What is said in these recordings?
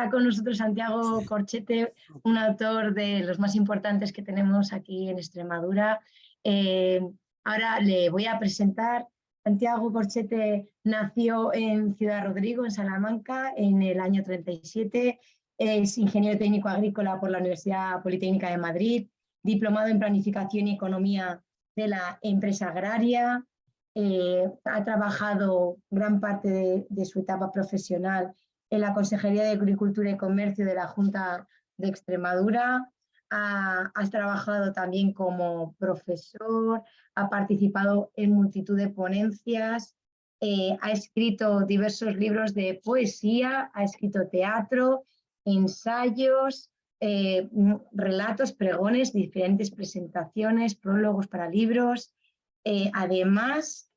está con nosotros Santiago Corchete, un autor de los más importantes que tenemos aquí en Extremadura. Ahora le voy a presentar. Santiago Corchete nació en Ciudad Rodrigo, en Salamanca, en el año 37. Es ingeniero técnico agrícola por la Universidad Politécnica de Madrid, diplomado en Planificación y Economía de la Empresa Agraria. Ha trabajado gran parte de su etapa profesional en la Consejería de Agricultura y Comercio de la Junta de Extremadura. Has trabajado también como profesor, ha participado en multitud de ponencias, ha escrito diversos libros de poesía, ha escrito teatro, ensayos, relatos, pregones, diferentes presentaciones, prólogos para libros. Además,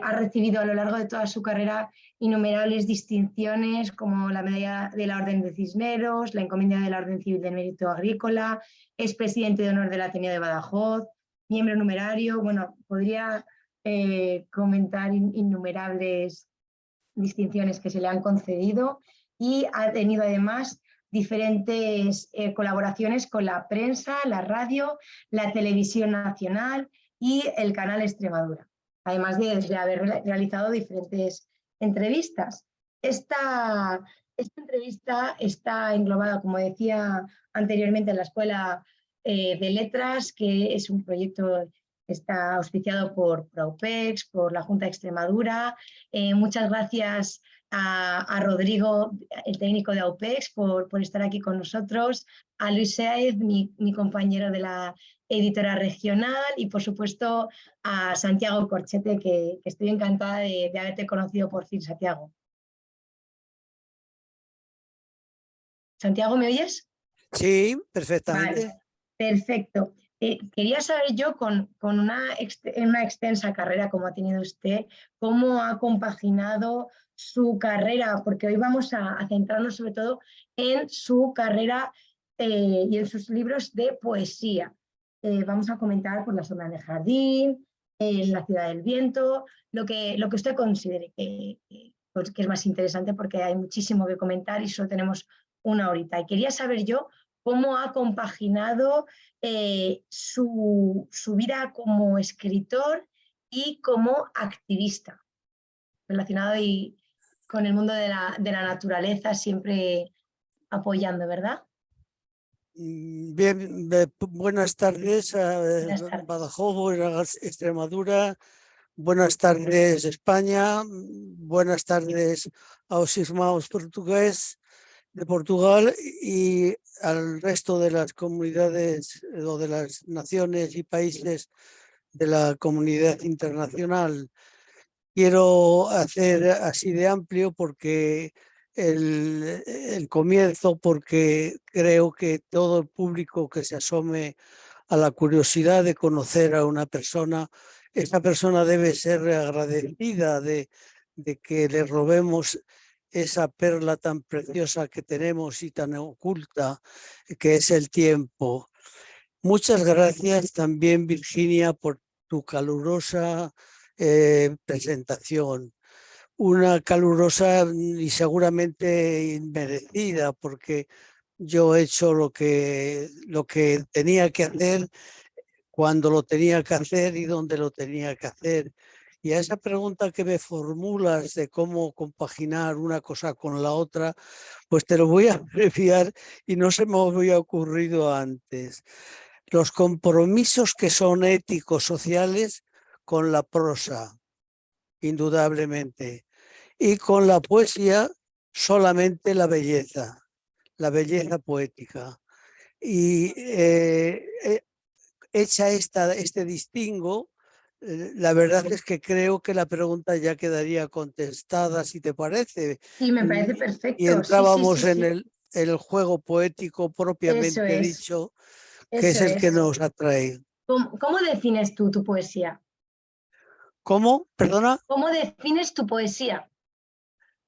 ha recibido a lo largo de toda su carrera innumerables distinciones como la Medalla de la Orden de Cisneros, la Encomienda de la Orden Civil del Mérito Agrícola, es presidente de honor del Ateneo de Badajoz, miembro numerario. Bueno, podría comentar innumerables distinciones que se le han concedido, y ha tenido además diferentes colaboraciones con la prensa, la radio, la televisión nacional y el canal Extremadura, además de haber realizado diferentes entrevistas. Esta entrevista está englobada, como decía anteriormente, en la Escuela de Letras, que es un proyecto que está auspiciado por AUPEX, por la Junta de Extremadura. Muchas gracias a Rodrigo, el técnico de AUPEX, por estar aquí con nosotros, a Luis Sáez, mi compañero de la editora regional, y por supuesto a Santiago Corchete, que estoy encantada de haberte conocido por fin, Santiago. Santiago, ¿me oyes? Sí, perfectamente. Vale, perfecto. Quería saber yo, con una extensa carrera como ha tenido usted, cómo ha compaginado su carrera, porque hoy vamos a centrarnos sobre todo en su carrera y en sus libros de poesía. Vamos a comentar por La sombra en el jardín, La ciudad del viento, lo que usted considere pues, que es más interesante, porque hay muchísimo que comentar y solo tenemos una horita. Y quería saber yo cómo ha compaginado su vida como escritor y como activista, relacionado con el mundo de la naturaleza, siempre apoyando, ¿verdad? Bien, buenas tardes a Buenas tardes. Badajoz, buenas Extremadura, buenas tardes España, buenas tardes aos irmãos portugués de Portugal y al resto de las comunidades o de las naciones y países de la comunidad internacional. Quiero hacer así de amplio porque el comienzo, porque creo que todo el público que se asome a la curiosidad de conocer a una persona, esa persona debe ser agradecida de que le robemos esa perla tan preciosa que tenemos y tan oculta, que es el tiempo. Muchas gracias también, Virginia, por tu calurosa presentación. Una calurosa y seguramente inmerecida, porque yo he hecho lo que tenía que hacer, cuando lo tenía que hacer y donde lo tenía que hacer. Y a esa pregunta que me formulas de cómo compaginar una cosa con la otra, pues te lo voy a abreviar y no se me había ocurrido antes. Los compromisos que son éticos, sociales, con la prosa, indudablemente, y con la poesía solamente la belleza poética. Y hecha este distingo, la verdad es que creo que la pregunta ya quedaría contestada, si te parece. Sí, me parece perfecto. Y entrábamos sí. en el juego poético propiamente dicho, que es el que nos atrae. ¿Cómo defines tú tu poesía? ¿Cómo? ¿Perdona? ¿Cómo defines tu poesía?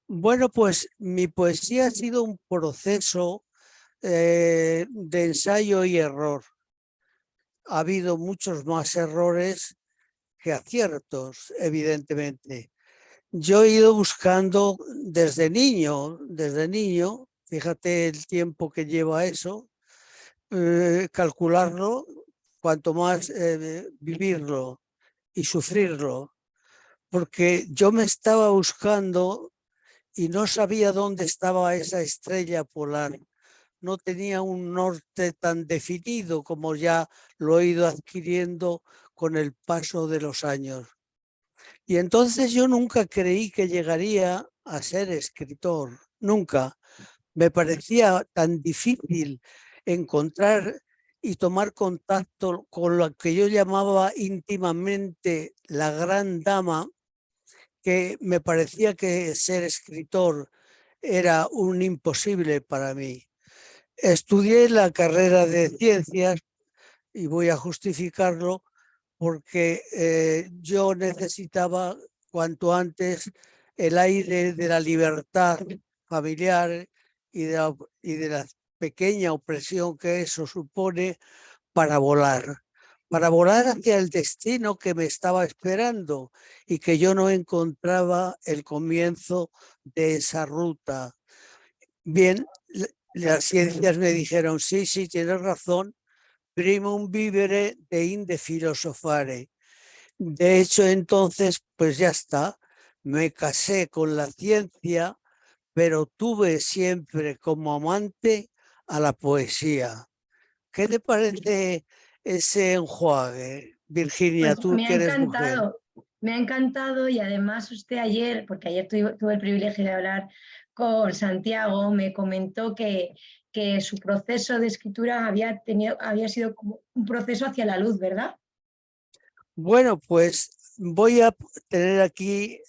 Bueno, pues mi poesía ha sido un proceso de ensayo y error. Ha habido muchos más errores que aciertos, evidentemente. Yo he ido buscando desde niño, fíjate el tiempo que lleva eso, calcularlo, cuanto más vivirlo y sufrirlo, porque yo me estaba buscando y no sabía dónde estaba esa estrella polar. No tenía un norte tan definido como ya lo he ido adquiriendo con el paso de los años. Y entonces yo nunca creí que llegaría a ser escritor, nunca. Me parecía tan difícil encontrar y tomar contacto con lo que yo llamaba íntimamente la gran dama, que me parecía que ser escritor era un imposible para mí. Estudié la carrera de ciencias y voy a justificarlo porque yo necesitaba cuanto antes el aire de la libertad familiar y de la pequeña opresión que eso supone para volar hacia el destino que me estaba esperando y que yo no encontraba el comienzo de esa ruta. Bien, las ciencias me dijeron, sí, sí, tienes razón, primum vivere de inde filosofare. De hecho, entonces, pues ya está, me casé con la ciencia, pero tuve siempre como amante a la poesía. ¿Qué te parece ese enjuague, Virginia, Pues tú que eres mujer? me ha encantado y además usted ayer, porque ayer tuve el privilegio de hablar con Santiago, me comentó que su proceso de escritura había sido como un proceso hacia la luz, ¿verdad? Bueno, pues voy a tener aquí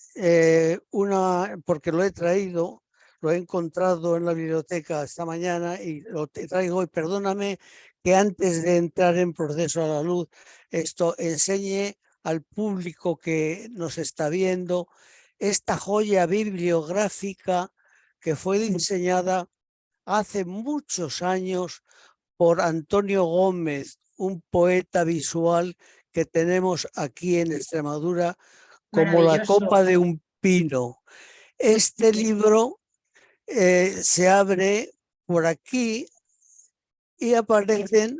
porque lo he traído, lo he encontrado en la biblioteca esta mañana y lo te traigo. Y perdóname que antes de entrar en proceso a la luz, esto enseñe al público que nos está viendo esta joya bibliográfica que fue diseñada hace muchos años por Antonio Gómez, un poeta visual que tenemos aquí en Extremadura como la Maravilloso. copa de un pino. Este libro se abre por aquí y aparecen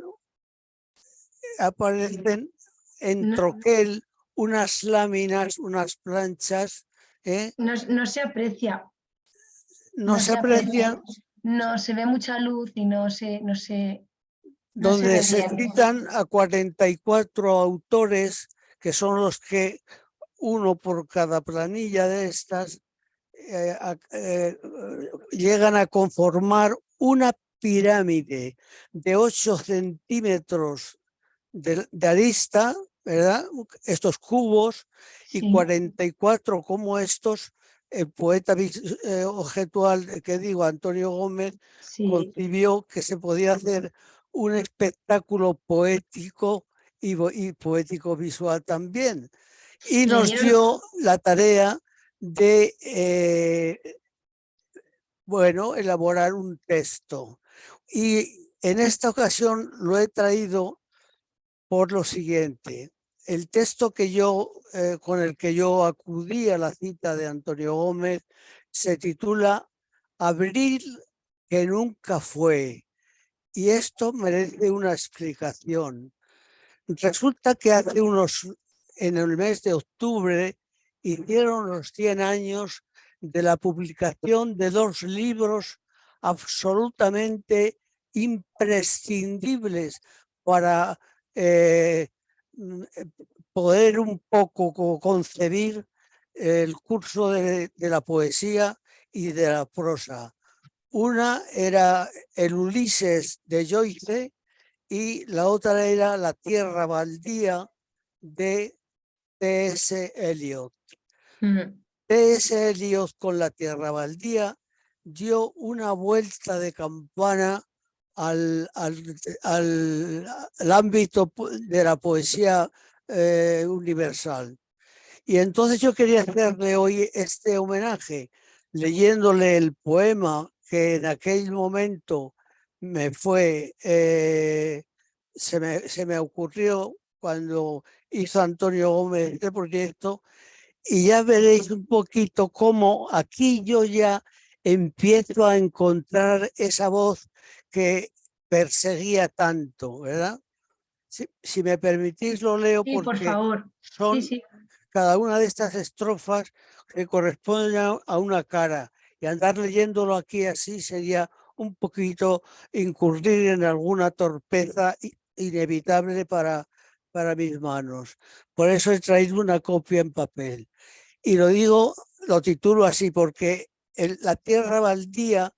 en No, troquel unas láminas, unas planchas, ¿eh? no se aprecia, No no se se aprecia. aprecia, No se ve mucha luz y no se donde ve se bien. citan a 44 autores, que son los que uno por cada planilla de estas, llegan a conformar una pirámide de 8 centímetros de arista, ¿verdad? Estos cubos, y Sí, 44 como estos, el poeta objetual que digo, Antonio Gómez, sí. concibió que se podía hacer un espectáculo poético y poético visual también. Y Le nos dieron, dio la tarea de, bueno, elaborar un texto. Y en esta ocasión lo he traído por lo siguiente. El texto con el que yo acudí a la cita de Antonio Gómez se titula Abril que nunca fue. Y esto merece una explicación. Resulta que en el mes de octubre, hicieron los 100 años de la publicación de 2 libros absolutamente imprescindibles para eh, poder un poco concebir el curso de la poesía y de la prosa. Una era el Ulises de Joyce y la otra era La Tierra Baldía de T.S. Eliot. mm, T.S. Eliot con La Tierra Baldía dio una vuelta de campana al, al, al ámbito de la poesía universal. Y entonces yo quería hacerle hoy este homenaje, leyéndole el poema que en aquel momento me fue, se me ocurrió cuando hizo Antonio Gómez el proyecto, y ya veréis un poquito cómo aquí yo ya empiezo a encontrar esa voz que perseguía tanto, ¿verdad? Si me permitís lo leo Sí, por porque favor. Sí, son sí. cada una de estas estrofas que corresponden a una cara, y andar leyéndolo aquí así sería un poquito incurrir en alguna torpeza inevitable para mis manos. Por eso he traído una copia en papel. Y lo digo, lo titulo así porque la tierra baldía,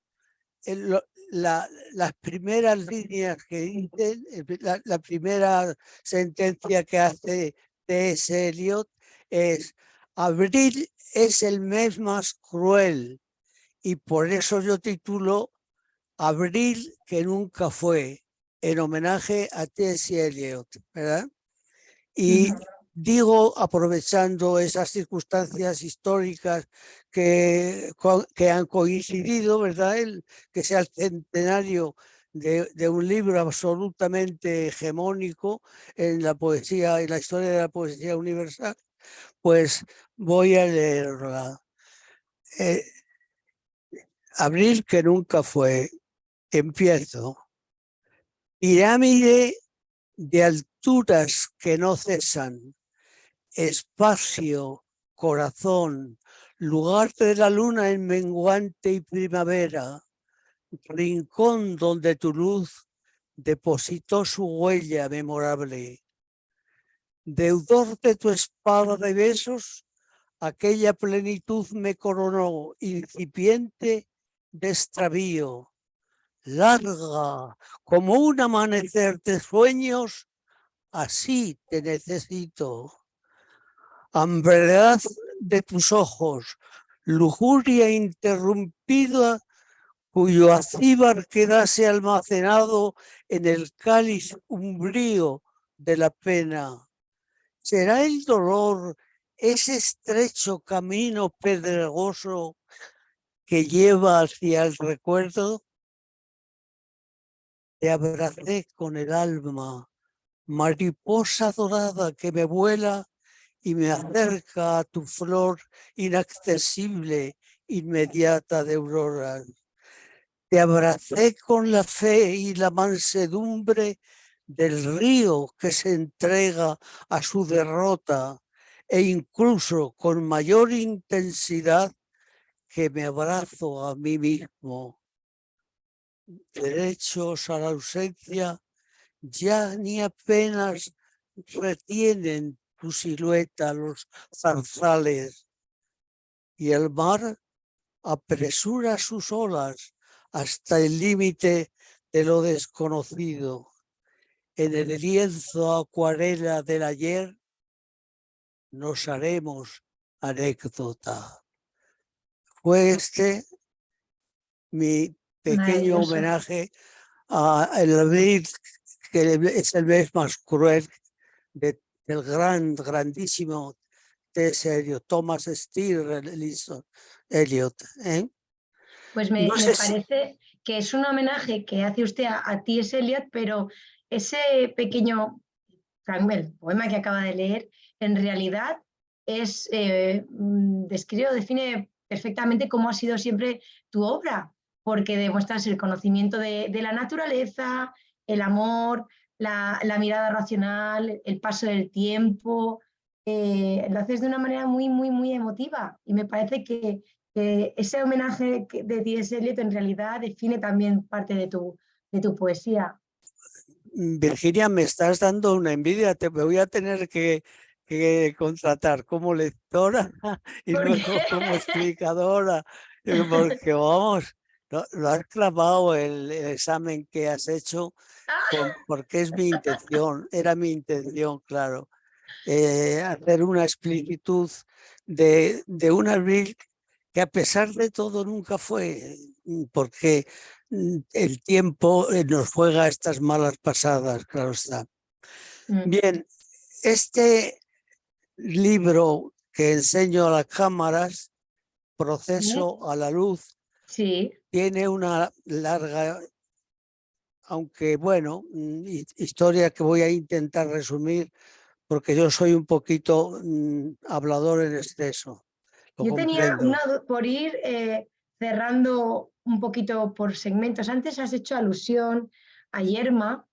las primeras líneas que dicen, la primera sentencia que hace T.S. Eliot es: abril es el mes más cruel, y por eso yo titulo Abril que nunca fue, en homenaje a T.S. Eliot, ¿verdad? Y digo, aprovechando esas circunstancias históricas que han coincidido, ¿verdad? Que sea el centenario de un libro absolutamente hegemónico en la poesía, en la historia de la poesía universal, pues voy a leerla. Eh, Abril que nunca fue. Empiezo. Pirámide de alturas que no cesan, espacio, corazón, lugar de la luna en menguante y primavera, rincón donde tu luz depositó su huella memorable. Deudor de tu espada de besos, aquella plenitud me coronó, incipiente de extravío, larga como un amanecer de sueños, así te necesito. Hambredad de tus ojos, lujuria interrumpida, cuyo acíbar quedase almacenado en el cáliz umbrío de la pena. ¿Será el dolor ese estrecho camino pedregoso que lleva hacia el recuerdo? Te abracé con el alma, mariposa dorada que me vuela y me acerca a tu flor inaccesible, inmediata de aurora. Te abracé con la fe y la mansedumbre del río que se entrega a su derrota, e incluso con mayor intensidad que me abrazo a mí mismo. Derechos a la ausencia ya ni apenas retienen tu silueta los zarzales, y el mar apresura sus olas hasta el límite de lo desconocido. En el lienzo acuarela del ayer nos haremos anécdota. Fue este mi pequeño Maravilloso. homenaje a el abril, que es el mes más cruel del grandísimo T.S. Eliot, Thomas Steele Eliot. ¿Eh? Pues No me sé si parece que es un homenaje que hace usted a T.S. Eliot, pero ese pequeño fragmento, poema que acaba de leer, en realidad es, describe o define perfectamente cómo ha sido siempre tu obra, porque demuestras el conocimiento de la naturaleza, el amor, la mirada racional, el paso del tiempo. Lo haces de una manera muy, muy, muy emotiva y me parece que ese homenaje de T.S. Eliot en realidad define también parte de tu poesía. Virginia, me estás dando una envidia, te voy a tener que contratar como lectora y Porque luego como explicadora, porque vamos, lo has clavado el examen que has hecho, porque es mi intención, era mi intención, claro, hacer una explicitud de un abril que a pesar de todo nunca fue, porque el tiempo nos juega estas malas pasadas, claro está. Bien, este libro que enseño a las cámaras, sí, Proceso a la luz, sí. tiene una larga, aunque bueno, historia que voy a intentar resumir, porque yo soy un poquito hablador en exceso, lo Yo tenía comprendo. una por ir cerrando un poquito por segmentos. Antes has hecho alusión a Yerma,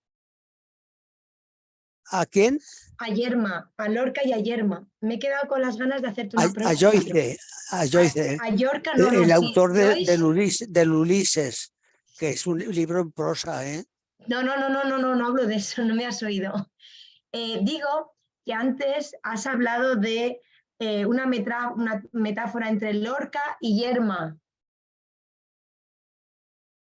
¿A quién? a Lorca y a Yerma. Me he quedado con las ganas de hacerte una A pregunta. Joyce, a Joyce, A Yorca, no, no, el sí. autor Joyce, del Ulises, que es un libro en prosa, ¿eh? no hablo de eso, no me has oído. Digo que antes has hablado de una metáfora entre Lorca y Yerma.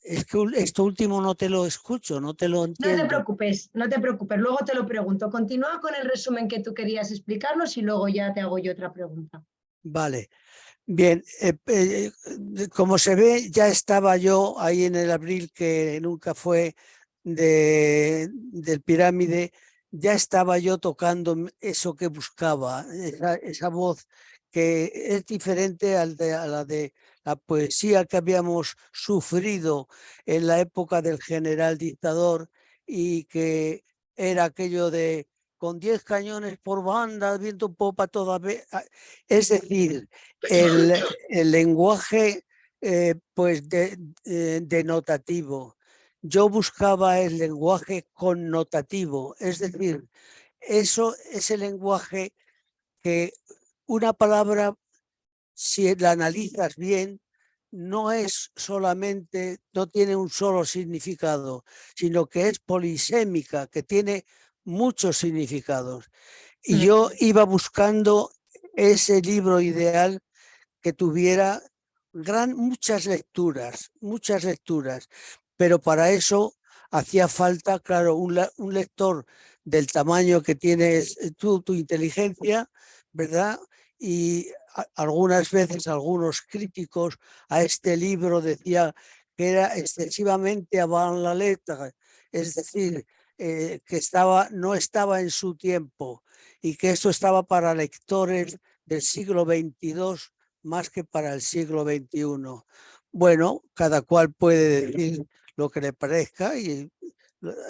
Es que esto último no te lo escucho, no te lo No te entiendo. preocupes, no te preocupes, luego te lo pregunto. Continúa con el resumen que tú querías explicarnos y luego ya te hago yo otra pregunta. Vale, bien, como se ve, ya estaba yo ahí en el abril que nunca fue del pirámide, ya estaba yo tocando eso que buscaba, esa voz que es diferente a la de la poesía que habíamos sufrido en la época del general dictador y que era aquello de con 10 cañones por banda, viento en popa toda vez. Es decir, el lenguaje pues denotativo. Yo buscaba el lenguaje connotativo, es decir, eso es el lenguaje que una palabra, si la analizas bien, no es solamente, no tiene un solo significado, sino que es polisémica, que tiene muchos significados. Y yo iba buscando ese libro ideal que tuviera muchas lecturas, pero para eso hacía falta, claro, un lector del tamaño que tienes tu inteligencia, ¿verdad? Y algunas veces algunos críticos a este libro decían que era excesivamente avant la lettre, es decir, que no estaba en su tiempo y que esto estaba para lectores del siglo XXII más que para el siglo XXI. Bueno, cada cual puede decir lo que le parezca y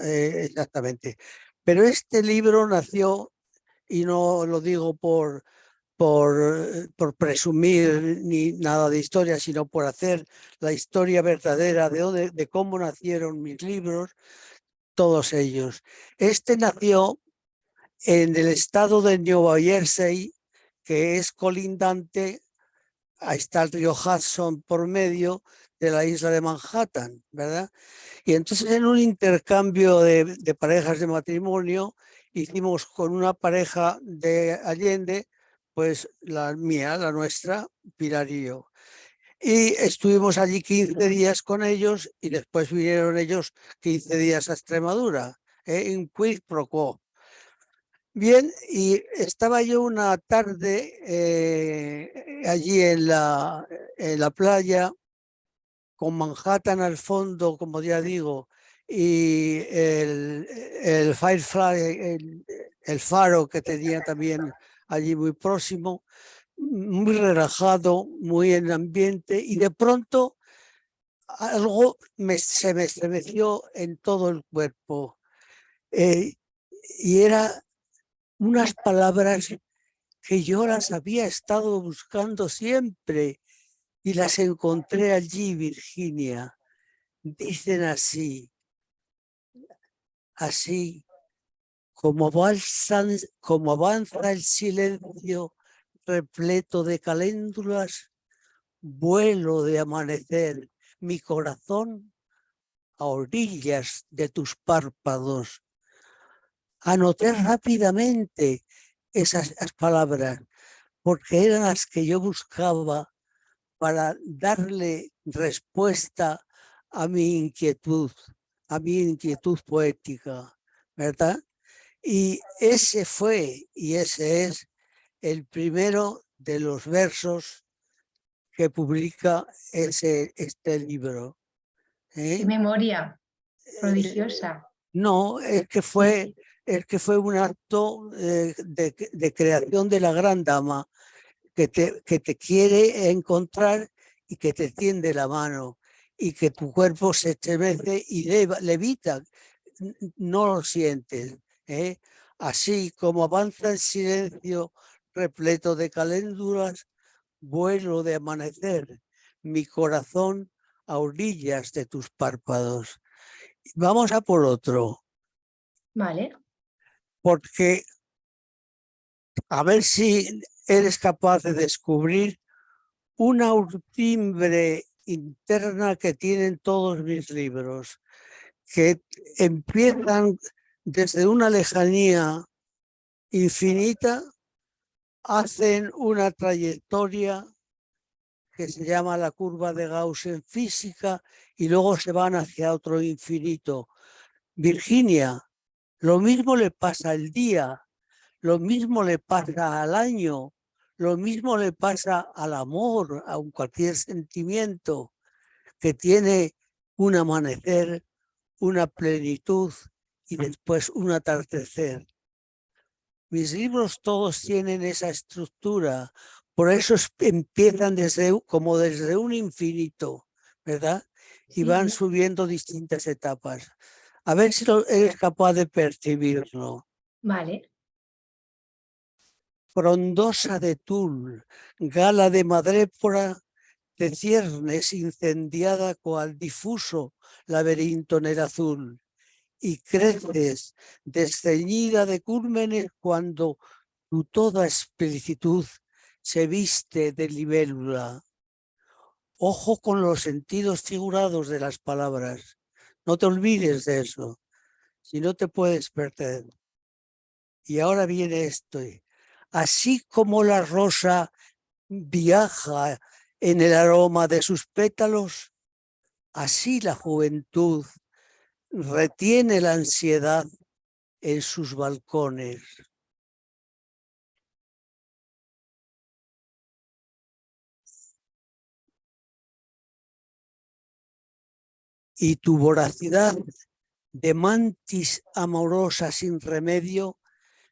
exactamente. Pero este libro nació, y no lo digo por presumir ni nada de historia, sino por hacer la historia verdadera de cómo nacieron mis libros, todos ellos. Este nació en el estado de Nueva Jersey, que es colindante, ahí está el río Hudson por medio de la isla de Manhattan, ¿verdad? Y entonces en un intercambio de parejas de matrimonio hicimos con una pareja de Allende, pues la mía, la nuestra, Pilar y yo. Y estuvimos allí 15 días con ellos y después vinieron ellos 15 días a Extremadura, en quid pro quo. Bien, y estaba yo una tarde allí en la playa, con Manhattan al fondo, como ya digo, y el Firefly, el faro que tenía también allí muy próximo, muy relajado, muy en ambiente, y de pronto algo se me estremeció en todo el cuerpo. eh, y era unas palabras que yo las había estado buscando siempre y las encontré allí, Virginia. Dicen así, como avanza el silencio repleto de caléndulas, vuelo de amanecer mi corazón a orillas de tus párpados. Anoté rápidamente esas palabras porque eran las que yo buscaba para darle respuesta a a mi inquietud poética, ¿verdad? Y ese fue y ese es el primero de los versos que publica este libro. ¡Qué ¿Eh? memoria prodigiosa! No, es que fue un acto de creación de la gran dama que te quiere encontrar y que te tiende la mano y que tu cuerpo se estremece y levita, no lo sientes. ¿Eh? Así como avanza el silencio repleto de caléndulas, vuelo de amanecer, mi corazón a orillas de tus párpados. Vamos a por otro, Vale. porque a ver si eres capaz de descubrir una timbre interna que tienen todos mis libros, que empiezan desde una lejanía infinita, hacen una trayectoria que se llama la curva de Gauss en física y luego se van hacia otro infinito. Virginia, lo mismo le pasa al día, lo mismo le pasa al año, lo mismo le pasa al amor, a cualquier sentimiento que tiene un amanecer, una plenitud y después un atardecer. Mis libros todos tienen esa estructura, por eso empiezan como desde un infinito, ¿verdad? Y van Sí. subiendo distintas etapas. A ver si eres capaz de percibirlo. Vale. Frondosa de tul, gala de madrépora, de ciernes incendiada cual difuso laberinto en el azul, y creces desceñida de cúrmenes cuando tu toda explicitud se viste de libélula. Ojo con los sentidos figurados de las palabras. No te olvides de eso, si no te puedes perder. Y ahora viene esto. Así como la rosa viaja en el aroma de sus pétalos, así la juventud retiene la ansiedad en sus balcones. Y tu voracidad de mantis amorosa sin remedio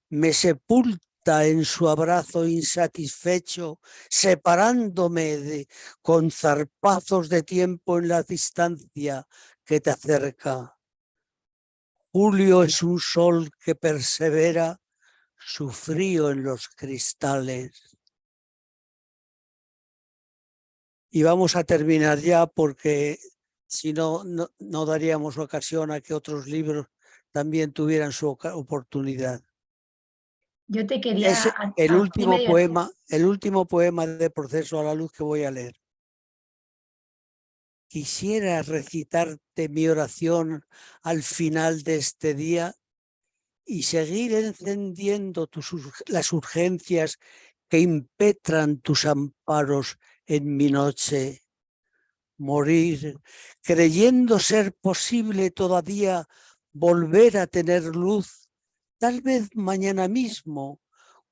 me sepulta en su abrazo insatisfecho, separándome con zarpazos de tiempo en la distancia que te acerca. Julio es un sol que persevera su frío en los cristales. Y vamos a terminar ya porque si no, no daríamos ocasión a que otros libros también tuvieran su oportunidad. Yo te quería... Es el dime, último dime. poema de Proceso a la Luz que voy a leer. Quisiera recitarte mi oración al final de este día y seguir encendiendo las urgencias que impetran tus amparos en mi noche. Morir, creyendo ser posible todavía volver a tener luz, tal vez mañana mismo,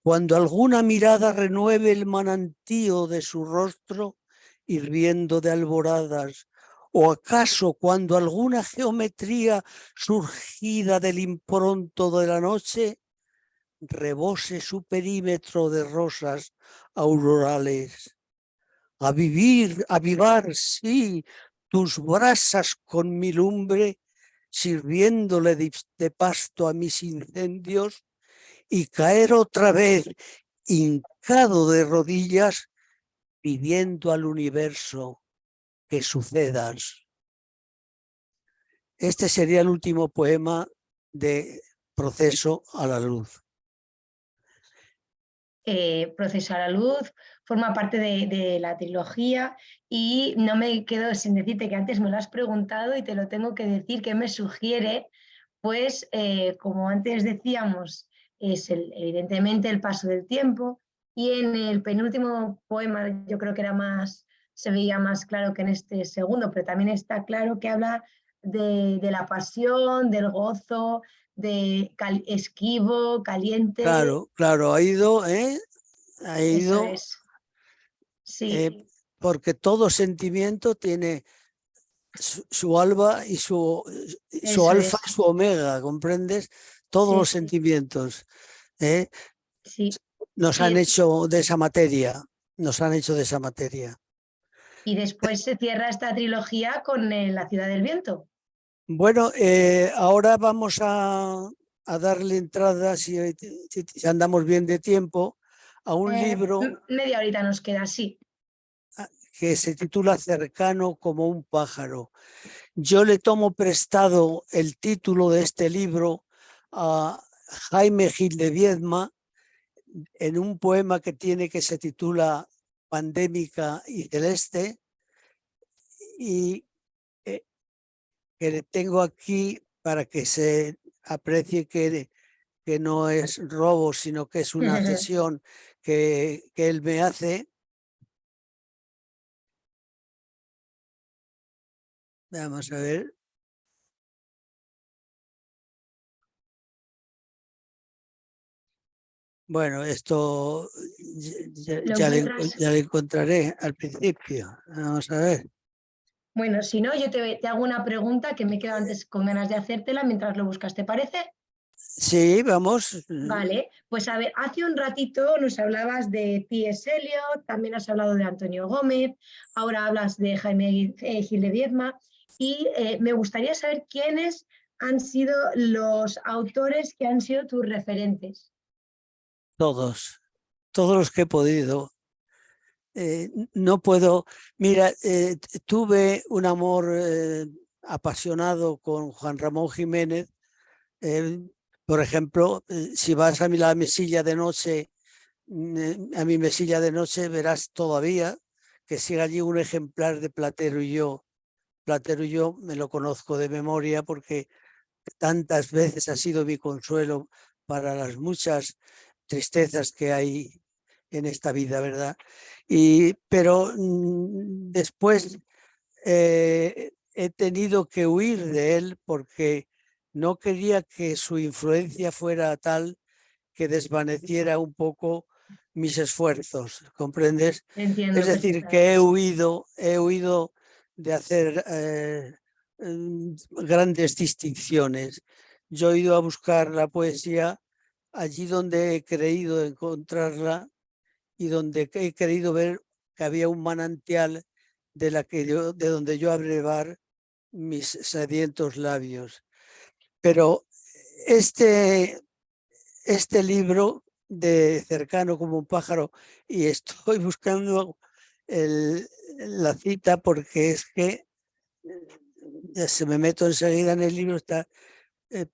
cuando alguna mirada renueve el manantío de su rostro, hirviendo de alboradas, o acaso cuando alguna geometría surgida del impronto de la noche rebose su perímetro de rosas aurorales. A vivir, a avivar, sí, tus brasas con mi lumbre, sirviéndole de pasto a mis incendios, y caer otra vez hincado de rodillas pidiendo al universo que sucedas. Este sería el último poema de Proceso a la Luz. Proceso a la Luz forma parte de la trilogía y no me quedo sin decirte que antes me lo has preguntado y te lo tengo que decir, que me sugiere, pues como antes decíamos, es evidentemente el paso del tiempo y en el penúltimo poema yo creo que era más, se veía más claro que en este segundo, pero también está claro que habla de la pasión, del gozo, de esquivo, caliente. Claro, claro, ha ido, Eso es. Sí, porque todo sentimiento tiene su alfa y su eso alfa es. y su omega, ¿comprendes? Todos Sí, los sí, sentimientos ¿eh? sí. nos han Y, hecho de esa materia, nos han hecho de esa materia. y después se cierra esta trilogía con La ciudad del viento. Bueno, ahora vamos a darle entrada, si andamos bien de tiempo, a un libro Media horita nos queda, sí. que se titula Cercano como un pájaro. Yo le tomo prestado el título de este libro a Jaime Gil de Viedma en un poema que tiene que se titula Pandémica y Celeste, y que le tengo aquí para que se aprecie que no es robo, sino que es una cesión que él me hace. Vamos a ver. Bueno, esto ¿Lo encuentras? ya lo encontraré al principio. Vamos a ver. Bueno, si no, yo te hago una pregunta que me quedo antes con ganas de hacértela mientras lo buscas, ¿te parece? Sí, vamos. Vale, pues a ver, hace un ratito nos hablabas de T.S. Eliot, también has hablado de Antonio Gómez, ahora hablas de Jaime Gil de Viedma y me gustaría saber quiénes han sido los autores que han sido tus referentes. Todos los que he podido. No puedo. Mira, tuve un amor apasionado con Juan Ramón Jiménez. Eh, por ejemplo, si vas a la mesilla de noche, a mi mesilla de noche, verás todavía que sigue allí un ejemplar de Platero y yo. Platero y yo me lo conozco de memoria porque tantas veces ha sido mi consuelo para las muchas tristezas que hay en esta vida, ¿verdad? Pero después he tenido que huir de él porque no quería que su influencia fuera tal que desvaneciera un poco mis esfuerzos, ¿comprendes? Es Entiendo decir, que perfectamente. he huido de hacer grandes distinciones. Yo he ido a buscar la poesía allí donde he creído encontrarla y donde he querido ver que había un manantial de donde yo abrevar mis sedientos labios. Pero este, este libro de Cercano como un pájaro, y estoy buscando la cita porque es que ya se me meto enseguida en el libro, está, eh,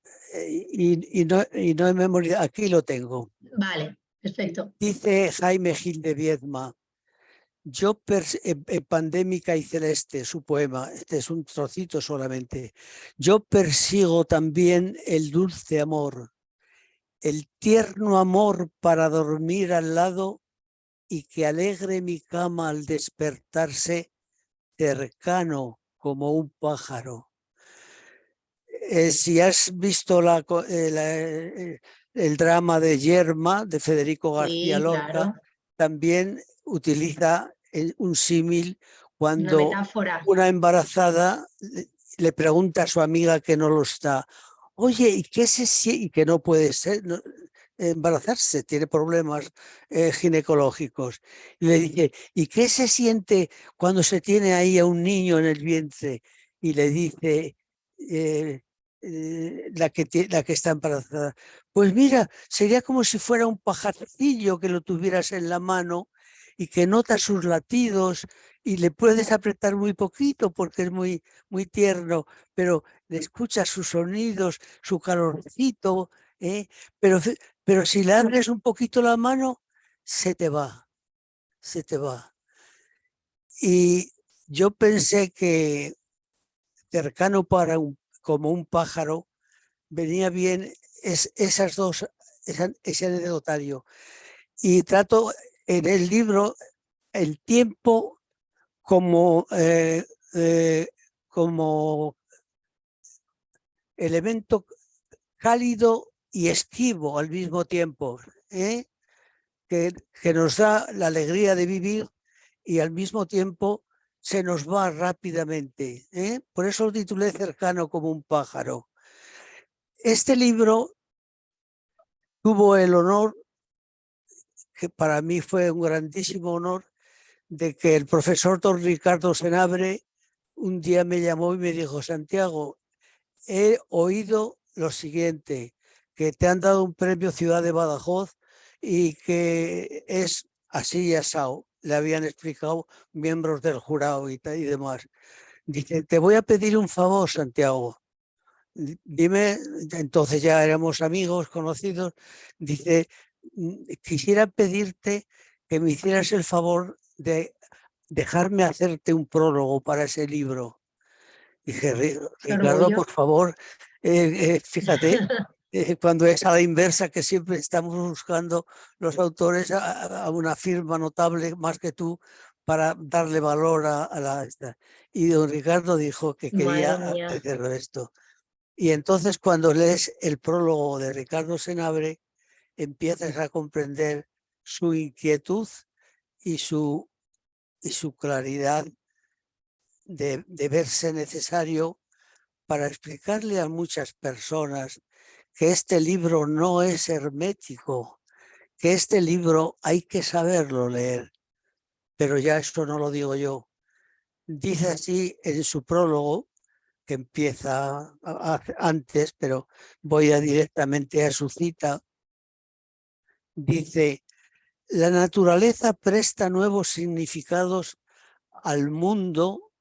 y no he memoria, aquí lo tengo. Vale, perfecto. Dice Jaime Gil de Viedma, Pandémica y Celeste, su poema, este es un trocito solamente. Yo persigo también el dulce amor, el tierno amor para dormir al lado y que alegre mi cama al despertarse, cercano como un pájaro. Si has visto el drama de Yerma de Federico García Sí, Lorca, claro. también utiliza un símil Una cuando metáfora. una embarazada le pregunta a su amiga que no lo está, oye, ¿y qué se siente? Y que no puede ser, embarazarse, tiene problemas ginecológicos. Y le dice, ¿y qué se siente cuando se tiene ahí a un niño en el vientre? Y le dice, eh, la que está embarazada. Pues mira, sería como si fuera un pajarcillo que lo tuvieras en la mano y que nota sus latidos y le puedes apretar muy poquito porque es muy tierno, pero le escuchas sus sonidos, su calorcito, ¿eh? pero, pero si le abres un poquito la mano, se te va, se te va. Y yo pensé que cercano como un pájaro, venía bien esas dos, ese anecdotario. Y trato en el libro el tiempo como, como elemento cálido y esquivo al mismo tiempo, ¿eh? Que nos da la alegría de vivir y al mismo tiempo se nos va rápidamente. ¿Eh? Por eso lo titulé Cercano como un pájaro. Este libro tuvo el honor, que para mí fue un grandísimo honor, de que el profesor don Ricardo Senabre un día me llamó y me dijo, Santiago, he oído lo siguiente, que te han dado un premio Ciudad de Badajoz y que es así y asado. le habían explicado miembros del jurado y demás. Dice, te voy a pedir un favor, Santiago. Dime, entonces ya éramos amigos, conocidos. Dice, quisiera pedirte que me hicieras el favor de dejarme hacerte un prólogo para ese libro. Dije, Qué Ricardo, orgullo. por favor, fíjate, cuando es a la inversa, que siempre estamos buscando los autores a una firma notable más que tú para darle valor a la esta. Y don Ricardo dijo que quería Madre mía. hacerlo esto. Y entonces cuando lees el prólogo de Ricardo Senabre, empiezas a comprender su inquietud y su claridad de verse necesario para explicarle a muchas personas que este libro no es hermético, que este libro hay que saberlo leer. Pero ya esto no lo digo yo. Dice así en su prólogo, que empieza antes, pero voy directamente a su cita. Dice, la naturaleza presta nuevos significados al mundo,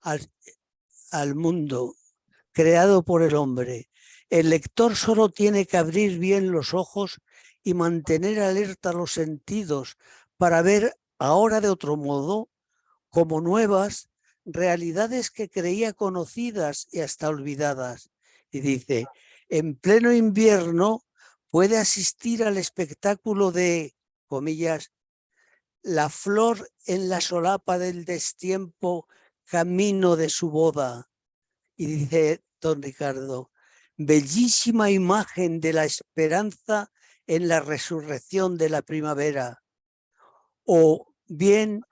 al mundo creado por el hombre. El lector solo tiene que abrir bien los ojos y mantener alerta los sentidos para ver ahora de otro modo, como nuevas, realidades que creía conocidas y hasta olvidadas. Y dice, en pleno invierno puede asistir al espectáculo de, comillas, la flor en la solapa del destiempo, camino de su boda. Y dice don Ricardo, bellísima imagen de la esperanza en la resurrección de la primavera. O bien,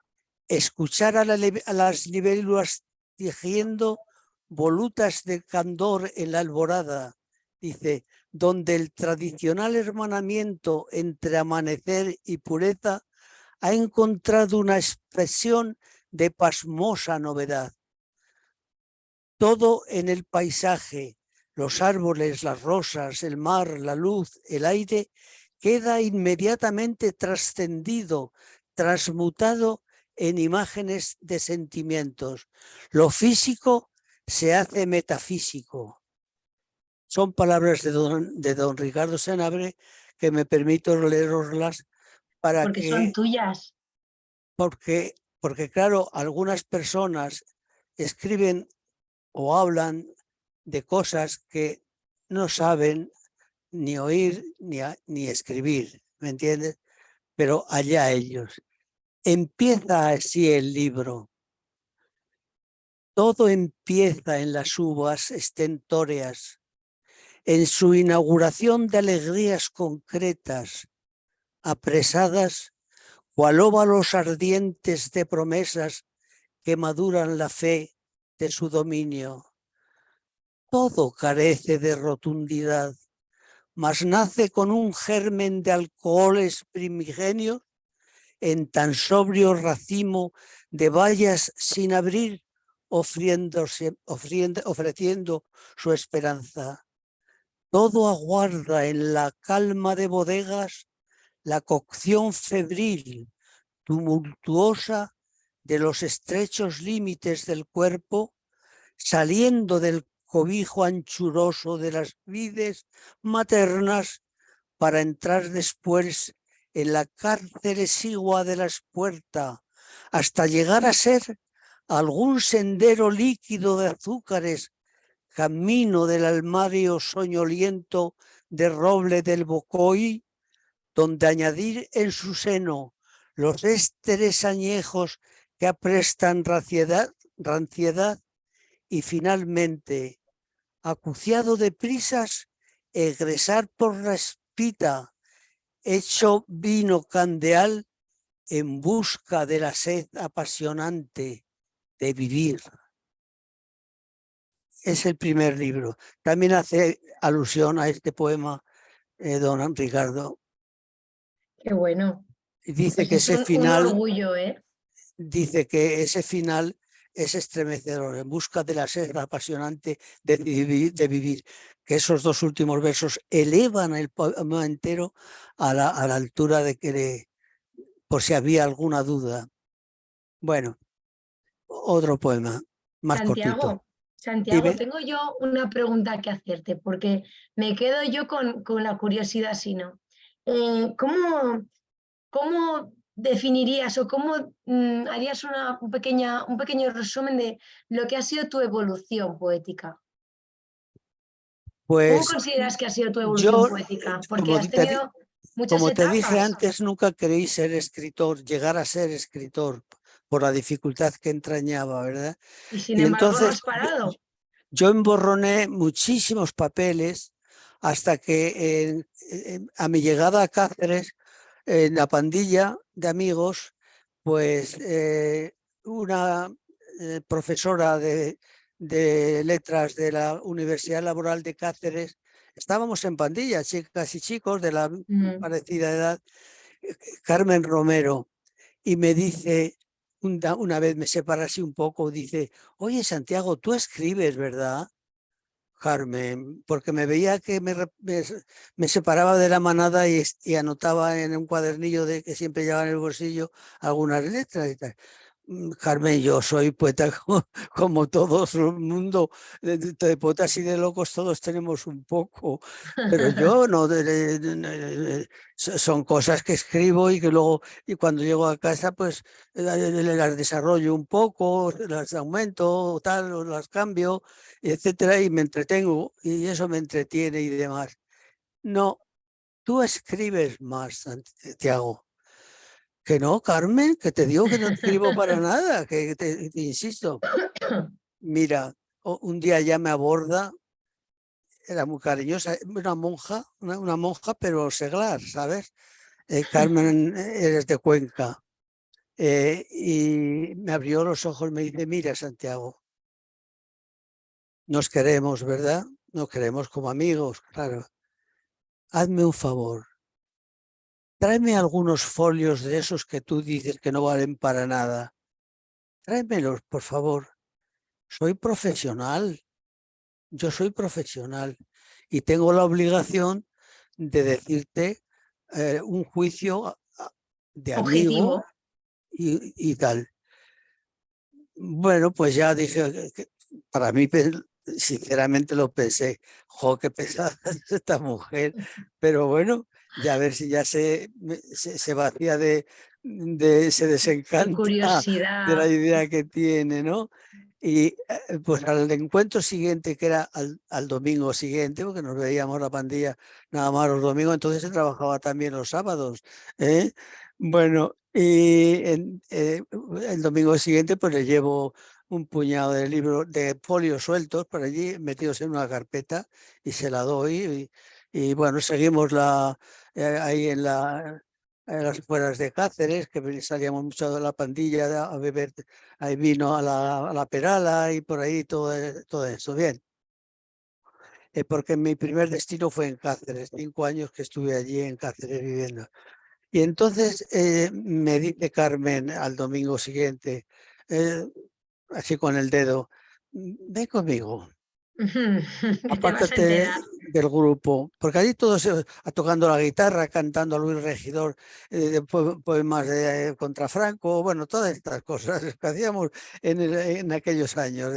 escuchar a las libélulas tejiendo volutas de candor en la alborada. Dice, donde el tradicional hermanamiento entre amanecer y pureza ha encontrado una expresión de pasmosa novedad. Todo en el paisaje, los árboles, las rosas, el mar, la luz, el aire, queda inmediatamente trascendido, transmutado en imágenes de sentimientos. Lo físico se hace metafísico. Son palabras de don Ricardo Senabre que me permito leeroslas para Porque son que, tuyas. porque claro, algunas personas escriben o hablan de cosas que no saben ni oír ni escribir, ¿me entiendes? Pero allá ellos. Empieza así el libro. Todo empieza en las uvas estentóreas, en su inauguración de alegrías concretas, apresadas, cual óvalos ardientes de promesas que maduran la fe de su dominio. Todo carece de rotundidad, mas nace con un germen de alcoholes primigenios en tan sobrio racimo de bayas sin abrir, ofreciendo su esperanza. Todo aguarda en la calma de bodegas la cocción febril, tumultuosa de los estrechos límites del cuerpo, saliendo del cobijo anchuroso de las vides maternas para entrar después en la cárcel exigua de la espuerta, hasta llegar a ser algún sendero líquido de azúcares, camino del almario soñoliento de roble del Bocoy, donde añadir en su seno los ésteres añejos que aprestan ranciedad y finalmente, acuciado de prisas, egresar por la espita, hecho vino candeal en busca de la sed apasionante de vivir. Es el primer libro. También hace alusión a este poema don Ricardo. Qué bueno. Y dice Pues que es ese un final, orgullo, ¿eh? dice que ese final es estremecedor, en busca de la sed apasionante de vivir, que esos dos últimos versos elevan el poema entero a la altura de que por si había alguna duda. Bueno, otro poema, más cortito. Santiago, Dime. tengo yo una pregunta que hacerte, porque me quedo yo con la curiosidad, si no. ¿Cómo, cómo definirías o cómo harías un pequeño resumen de lo que ha sido tu evolución poética? ¿Cómo Pues consideras que ha sido tu evolución yo, poética? Porque como has te, tenido muchas como te dije etapas antes, nunca creí ser escritor, llegar a ser escritor por la dificultad que entrañaba, ¿verdad? y sin Y embargo no entonces has parado. yo emborroné muchísimos papeles hasta que a mi llegada a Cáceres, en la pandilla de amigos, pues una profesora de letras de la Universidad Laboral de Cáceres, estábamos en pandilla, chicas y chicos de la Mm. parecida edad, Carmen Romero, y me dice, una vez me separa así un poco, dice, oye Santiago, tú escribes, ¿verdad? Carmen, porque me veía que me separaba de la manada y anotaba en un cuadernillo de que siempre llevaba en el bolsillo algunas letras y tal. Carmen, yo soy poeta como todo el mundo, de poetas y de locos todos tenemos un poco, pero yo no, son cosas que escribo y que luego, y cuando llego a casa, pues las desarrollo un poco, las aumento, tal, o las cambio, etcétera, y me entretengo, y eso me entretiene y demás. No, tú escribes más, Santiago. Que no, Carmen, que te digo que no escribo para nada, que te insisto. Mira, un día ya me aborda, era muy cariñosa, una monja, pero seglar, ¿sabes? Carmen, eres de Cuenca. Y me abrió los ojos, me dice, mira, Santiago, nos queremos, ¿verdad? Nos queremos como amigos, claro. Hazme un favor, tráeme algunos folios de esos que tú dices que no valen para nada. Tráemelos, por favor. Soy profesional. Yo soy profesional y tengo la obligación de decirte un juicio de amigo Objetivo. y tal. Bueno, pues ya dije que para mí, sinceramente lo pensé, jo, qué pesada es esta mujer, pero bueno, ya a ver si ya se vacía se De desencanta de la curiosidad. idea que tiene, ¿no? Y pues al encuentro siguiente, que era al domingo siguiente, porque nos veíamos la pandilla nada más los domingos, entonces se trabajaba también los sábados, ¿eh? Bueno, y el domingo siguiente pues le llevo un puñado de libros, de folios sueltos por allí, metidos en una carpeta, y se la doy. Y bueno, seguimos ahí en las afueras de Cáceres, que salíamos mucho de la pandilla a beber ahí vino a la Perala y por ahí todo eso. Bien, porque mi primer destino fue en Cáceres, 5 años que estuve allí en Cáceres viviendo. Y entonces me dice Carmen al domingo siguiente, eh, así con el dedo, ven conmigo, Que te vas a apártate enterar. del grupo, porque allí todos tocando la guitarra, cantando a Luis Regidor, poemas contra Franco, bueno, todas estas cosas que hacíamos en aquellos años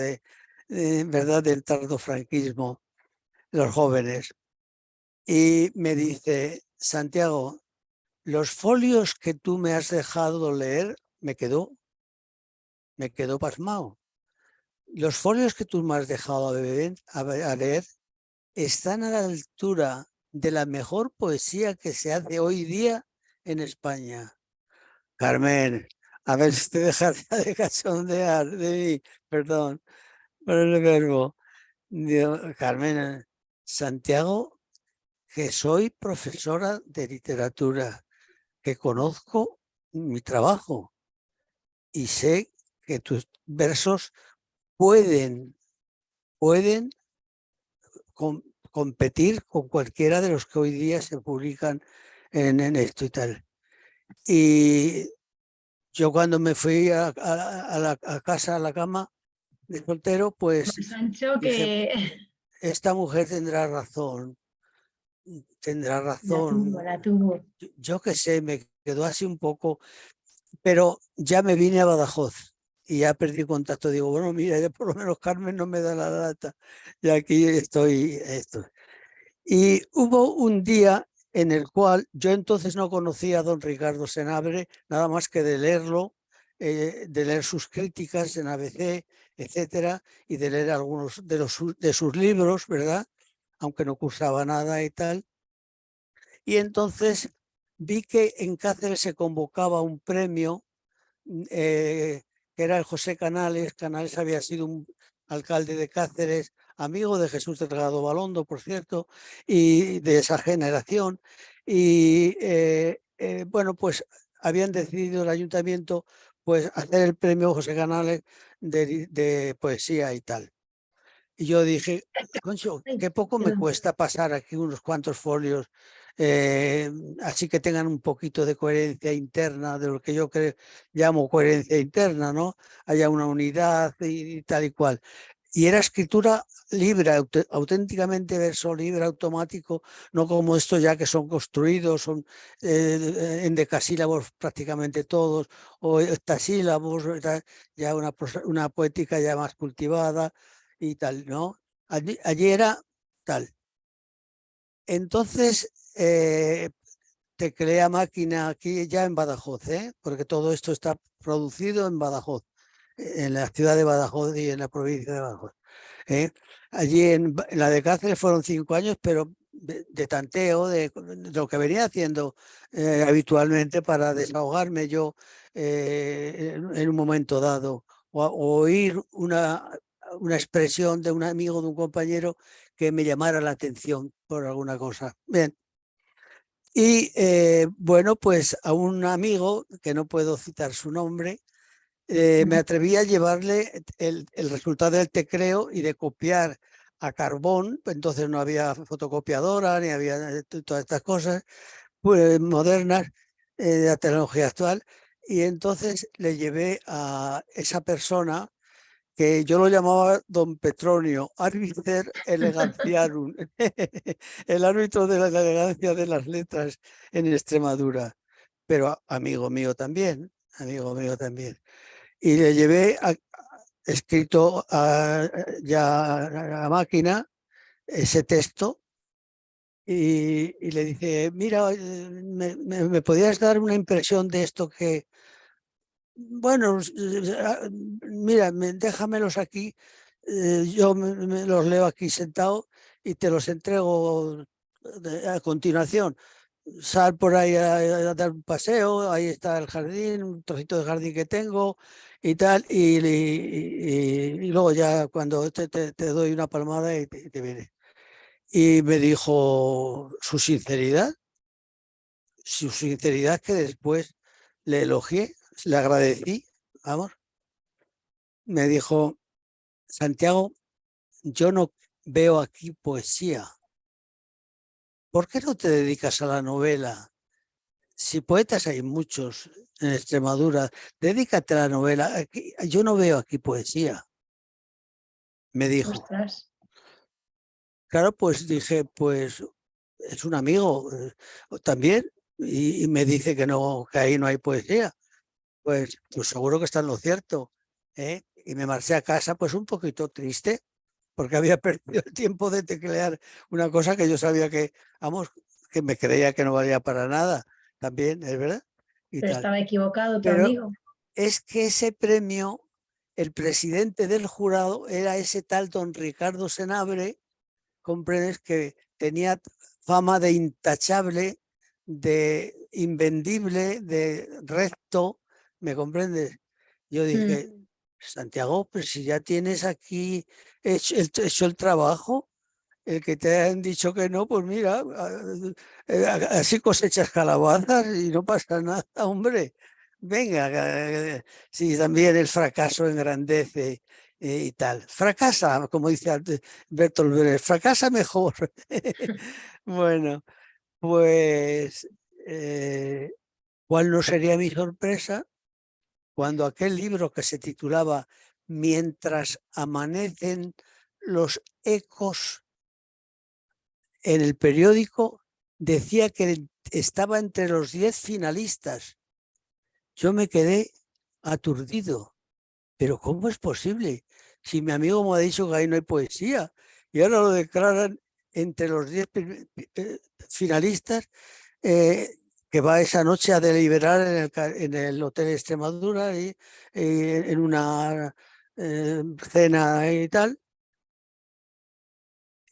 verdad, del tardofranquismo, los jóvenes. Y me dice, Santiago, los folios que tú me has dejado leer, me quedó pasmado. Los folios que tú me has dejado a leer están a la altura de la mejor poesía que se hace hoy día en España. Carmen, a ver si te dejas de cachondear de mí, perdón por el verbo. Digo, Carmen, Santiago, que soy profesora de literatura, que conozco mi trabajo y sé que tus versos pueden competir con cualquiera de los que hoy día se publican en esto y tal. Y yo cuando me fui a casa, a la cama de soltero, pues Sancho, dije, que esta mujer tendrá razón. tendrá La tuvo, razón, la tuvo. yo qué sé, me quedó así un poco, pero ya me vine a Badajoz y ya perdí contacto. Digo, bueno, mira, ya por lo menos Carmen no me da la lata y aquí estoy, esto. Y hubo un día en el cual yo entonces no conocía a don Ricardo Senabre, nada más que de leerlo, de leer sus críticas en ABC, etcétera, y de leer algunos de sus libros, ¿verdad? Aunque no cursaba nada y tal. Y entonces vi que en Cáceres se convocaba un premio que era el José Canales. Canales había sido un alcalde de Cáceres, amigo de Jesús Delgado Balondo, por cierto, y de esa generación. Y bueno, pues habían decidido el ayuntamiento pues hacer el premio José Canales de poesía y tal. Y yo dije, concho, Ay, qué poco me perdón. cuesta pasar aquí unos cuantos folios, eh, así que tengan un poquito de coherencia interna, de lo que yo llamo coherencia interna, ¿no? Haya una unidad y tal y cual. Y era escritura libre, auténticamente verso libre, automático, no como estos ya que son construidos, son en decasílabos prácticamente todos, o hectasílabos, ya una poética ya más cultivada y tal, ¿no? Allí era tal. Entonces, tecleé a máquina aquí ya en Badajoz, ¿eh? Porque todo esto está producido en Badajoz, en la ciudad de Badajoz y en la provincia de Badajoz. ¿Eh? Allí en la de Cáceres fueron 5 años, pero de tanteo, de lo que venía haciendo habitualmente para desahogarme yo en un momento dado, o oír una expresión de un amigo, de un compañero que me llamara la atención por alguna cosa. Bien. Y bueno, pues a un amigo, que no puedo citar su nombre, me atreví a llevarle el resultado del tecleo y de copiar a carbón. Entonces no había fotocopiadora ni había todas estas cosas pues, modernas de la tecnología actual. Y entonces le llevé a esa persona que yo lo llamaba don Petronio, arbiter eleganciarum, el árbitro de la elegancia de las letras en Extremadura, pero amigo mío también, amigo mío también. Y le llevé escrito ya a máquina ese texto y le dije, mira, me podías dar una impresión de esto que, bueno, mira, déjamelos aquí, yo me los leo aquí sentado y te los entrego a continuación. Sal por ahí a dar un paseo, ahí está el jardín, un trocito de jardín que tengo y tal, y luego ya cuando te doy una palmada y te viene. Y me dijo su sinceridad que después le elogié, le agradecí, vamos, me dijo, Santiago, yo no veo aquí poesía. ¿Por qué no te dedicas a la novela? Si poetas hay muchos en Extremadura, dedícate a la novela. Yo no veo aquí poesía, me dijo. Ostras. Claro, pues dije, pues es un amigo también y me dice que no, que ahí no hay poesía. Pues seguro que está en lo cierto. ¿Eh? Y me marché a casa pues un poquito triste porque había perdido el tiempo de teclear una cosa que yo sabía que, vamos, que me creía que no valía para nada. También, es verdad, y Pero tal. estaba equivocado tu Pero amigo. es que ese premio, el presidente del jurado era ese tal don Ricardo Senabre, comprendes, que tenía fama de intachable, de invendible, de recto, ¿me comprendes? Yo Mm. dije, Santiago, pero si ya tienes aquí hecho el trabajo, el que te han dicho que no, pues mira, así cosechas calabazas y no pasa nada, hombre. Venga, si también el fracaso engrandece y tal. Fracasa, como dice Bertolt Brecht, fracasa mejor. Bueno, pues, ¿cuál no sería mi sorpresa cuando aquel libro que se titulaba Mientras amanecen los ecos en el periódico decía que estaba entre los 10 finalistas. Yo me quedé aturdido. Pero ¿cómo es posible? Si mi amigo me ha dicho que ahí no hay poesía y ahora lo declaran entre los 10 finalistas, que va esa noche a deliberar en el Hotel Extremadura y en una cena y tal.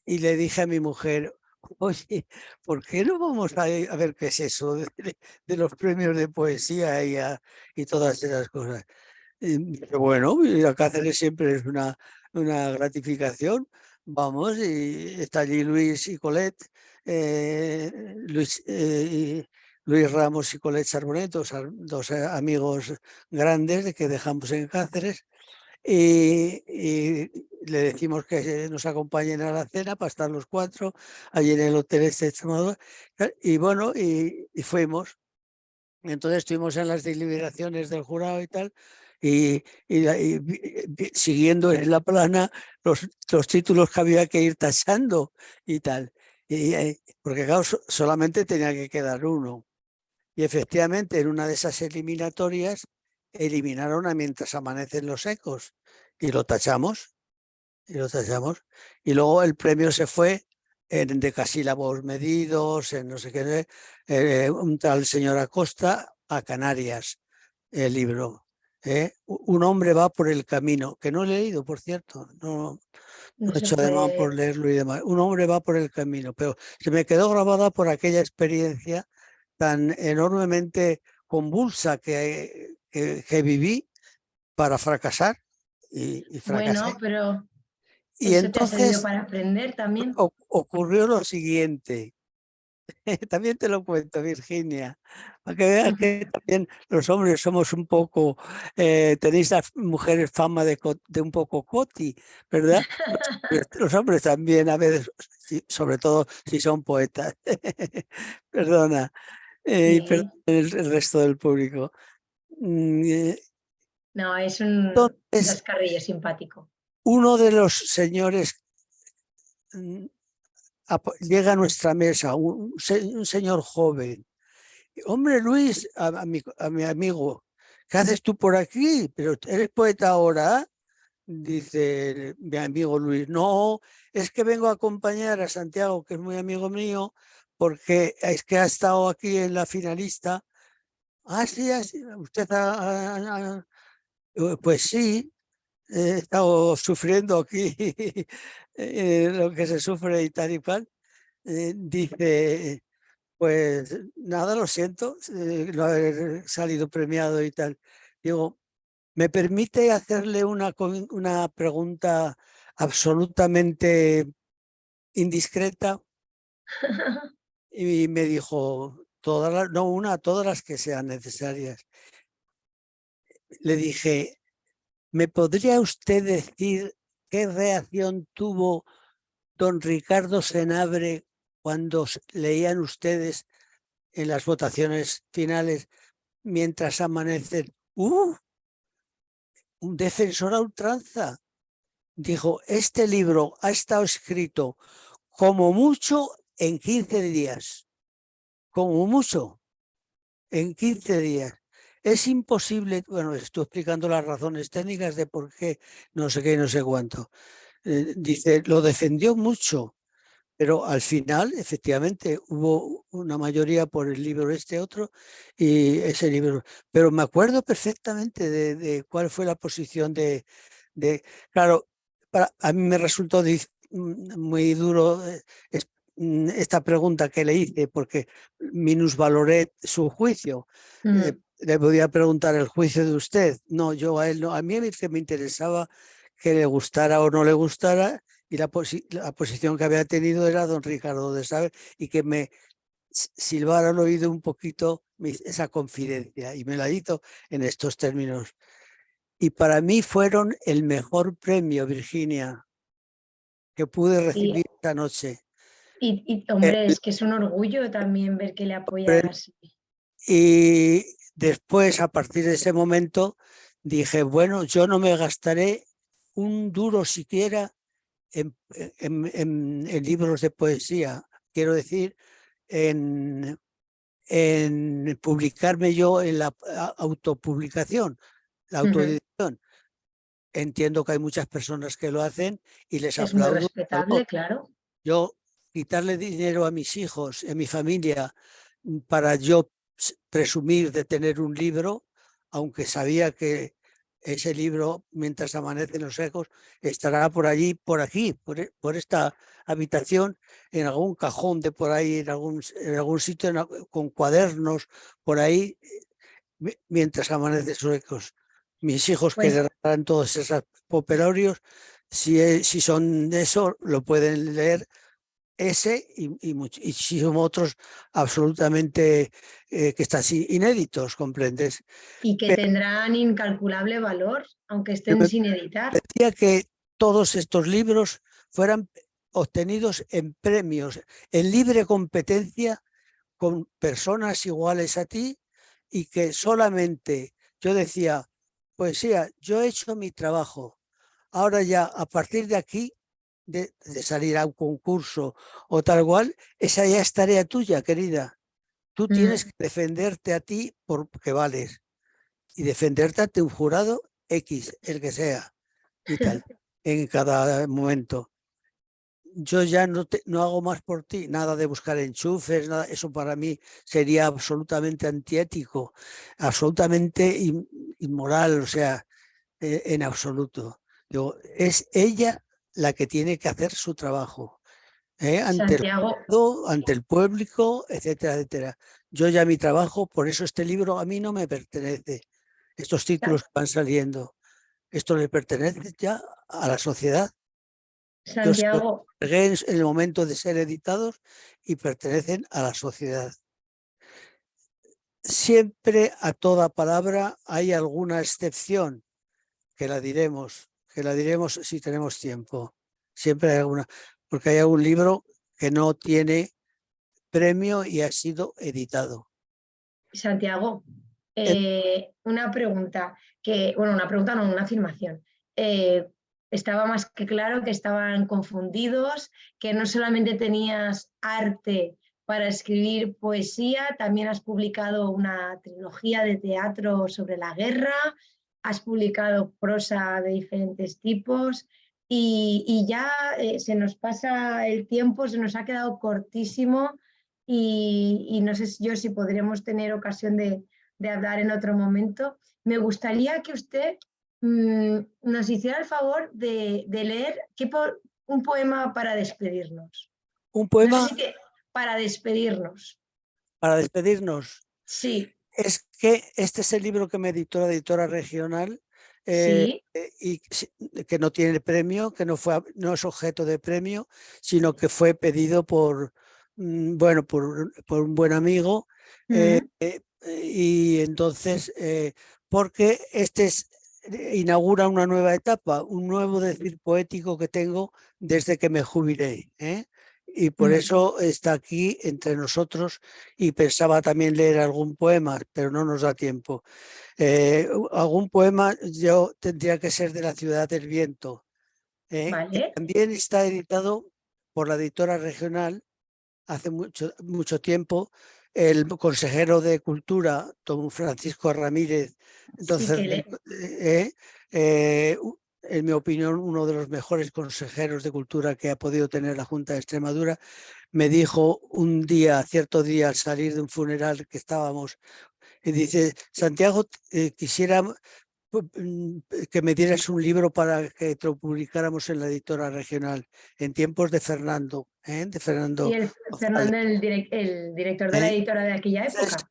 Y le dije a mi mujer, oye, ¿por qué no vamos a ver qué es eso de los premios de poesía y todas esas cosas? Pero bueno, ir a Cáceres siempre es una gratificación. Vamos, y está allí Luis y Colette, Luis Ramos y Colette Charbonnet, dos amigos grandes de que dejamos en Cáceres. Y le decimos que nos acompañen a la cena para estar los 4 allí en el hotel este de Extremadura. Y bueno, y fuimos. Entonces estuvimos en las deliberaciones del jurado y tal, siguiendo en la plana los títulos que había que ir tachando y tal. Porque claro, solamente tenía que quedar uno. Y efectivamente, en una de esas eliminatorias, eliminaron a Mientras amanecen los ecos. Y lo tachamos, y lo tachamos. Y luego el premio se fue en decasílabos medidos, en no sé qué, un tal señor Acosta a Canarias, el libro. Un hombre va por el camino, que no he leído, por cierto, no, No he se hecho además por puede. leerlo y demás. Un hombre va por el camino, pero se me quedó grabada por aquella experiencia tan enormemente convulsa que viví para fracasar y Bueno, fracasé. pero Y eso te ha servido entonces para aprender también. ocurrió lo siguiente. También te lo cuento, Virginia, para que veas que también los hombres somos un poco, tenéis las mujeres fama de un poco coti, ¿verdad? Los hombres también a veces, sobre todo si son poetas. Perdona, y perdona Sí. el resto del público. Mm, eh, No, es un Entonces, chascarrillo simpático. uno de los señores mm, llega a nuestra mesa, un señor joven. Hombre, Luis, a mi amigo, ¿qué haces tú por aquí? ¿Pero eres poeta ahora? Dice mi amigo Luis, no, es que vengo a acompañar a Santiago, que es muy amigo mío, porque es que ha estado aquí en la finalista. Ah, sí, usted pues sí, he estado sufriendo aquí lo que se sufre y tal y cual. Dice, pues nada, lo siento, no haber salido premiado y tal. Digo, ¿me permite hacerle una pregunta absolutamente indiscreta? Y me dijo, no una, todas las que sean necesarias. Le dije, ¿me podría usted decir qué reacción tuvo don Ricardo Senabre cuando leían ustedes en las votaciones finales Mientras amanecen? Un defensor a ultranza. Dijo, este libro ha estado escrito como mucho en 15 días. Como mucho en 15 días. Es imposible, bueno, estoy explicando las razones técnicas de por qué no sé qué y no sé cuánto. Dice, lo defendió mucho, pero al final, efectivamente, hubo una mayoría por el libro este otro y ese libro. Pero me acuerdo perfectamente de cuál fue la posición claro, a mí me resultó muy duro esta pregunta que le hice, porque minusvaloré su juicio. Le podía preguntar el juicio de usted. No, yo a él no. A mí el que me interesaba que le gustara o no le gustara, y la posición que había tenido era don Ricardo de Saber, y que me silbara al oído un poquito esa confidencia, y me la hizo en estos términos. Y para mí fueron el mejor premio, Virginia, que pude Sí, recibir esta noche. hombre, es que es un orgullo también ver que le apoyan así. Y después, a partir de ese momento, dije, bueno, yo no me gastaré un duro siquiera en libros de poesía. quiero decir, en publicarme yo en la autopublicación, la autoedición. Entiendo que hay muchas personas que lo hacen y les Es muy aplaudo. respetable, claro. Yo quitarle dinero a mis hijos, a mi familia, para yo presumir de tener un libro, aunque sabía que ese libro, mientras amanecen los ecos, estará por allí, por aquí, por esta habitación, en algún cajón de por ahí, en algún sitio, con cuadernos, por ahí, mientras amanecen los ecos. Mis hijos que Pues leerán todos esos popularios, si son de eso, lo pueden leer ese y muchísimos otros absolutamente que están inéditos, ¿comprendes? y que Pero tendrán incalculable valor, aunque yo estén me sin editar. decía que todos estos libros fueran obtenidos en premios, en libre competencia con personas iguales a ti y que solamente yo decía, poesía, yo he hecho mi trabajo, ahora ya a partir de aquí, de salir a un concurso o tal cual, esa ya es tarea tuya, querida. Tú tienes que defenderte a ti porque vales y defenderte ante un jurado X, el que sea, y tal, en cada momento. Yo ya no hago más por ti, nada de buscar enchufes, nada, eso para mí sería absolutamente antiético, absolutamente inmoral, o sea, en absoluto. Digo, es ella la que tiene que hacer su trabajo, ante el Santiago, jurado, ante el público, etcétera, etcétera. Yo ya mi trabajo, por eso este libro a mí no me pertenece, estos títulos que van saliendo, esto le pertenece ya a la sociedad. Yo se los Santiago, entregué en el momento de ser editados y pertenecen a la sociedad. Siempre a toda palabra hay alguna excepción que la diremos si tenemos tiempo. Siempre hay alguna, porque hay algún libro que no tiene premio y ha sido editado. Santiago, En una pregunta, bueno, una pregunta no, una afirmación. Eh, Estaba más que claro que estaban confundidos, que no solamente tenías arte para escribir poesía, también has publicado una trilogía de teatro sobre la guerra, has publicado prosa de diferentes tipos y ya se nos pasa el tiempo, se nos ha quedado cortísimo y no sé yo si podremos tener ocasión de hablar en otro momento. Me gustaría que usted nos hiciera el favor de leer un poema para despedirnos. un No sé poema si para despedirnos. para despedirnos. Sí, Es que este es el libro que me editó la editora regional sí. y que no tiene premio, que no es objeto de premio, sino que fue pedido bueno, por un buen amigo. Y entonces, porque inaugura una nueva etapa, un nuevo decir poético que tengo desde que me jubilé. Y por eso está aquí entre nosotros y pensaba también leer algún poema, pero no nos da tiempo. Algún poema yo tendría que ser de La ciudad del viento, que Vale. también está editado por la editora regional hace mucho tiempo. El consejero de Cultura, don Francisco Ramírez, Sí entonces, que en mi opinión, uno de los mejores consejeros de Cultura que ha podido tener la Junta de Extremadura, me dijo un día, cierto día, al salir de un funeral que estábamos, y dice, Santiago, quisiera que me dieras un libro para que te lo publicáramos en la editora regional, en tiempos de Fernando, de sí, Fernando el González. Fernando, el director de la ¿eh? editora de aquella Entonces, época.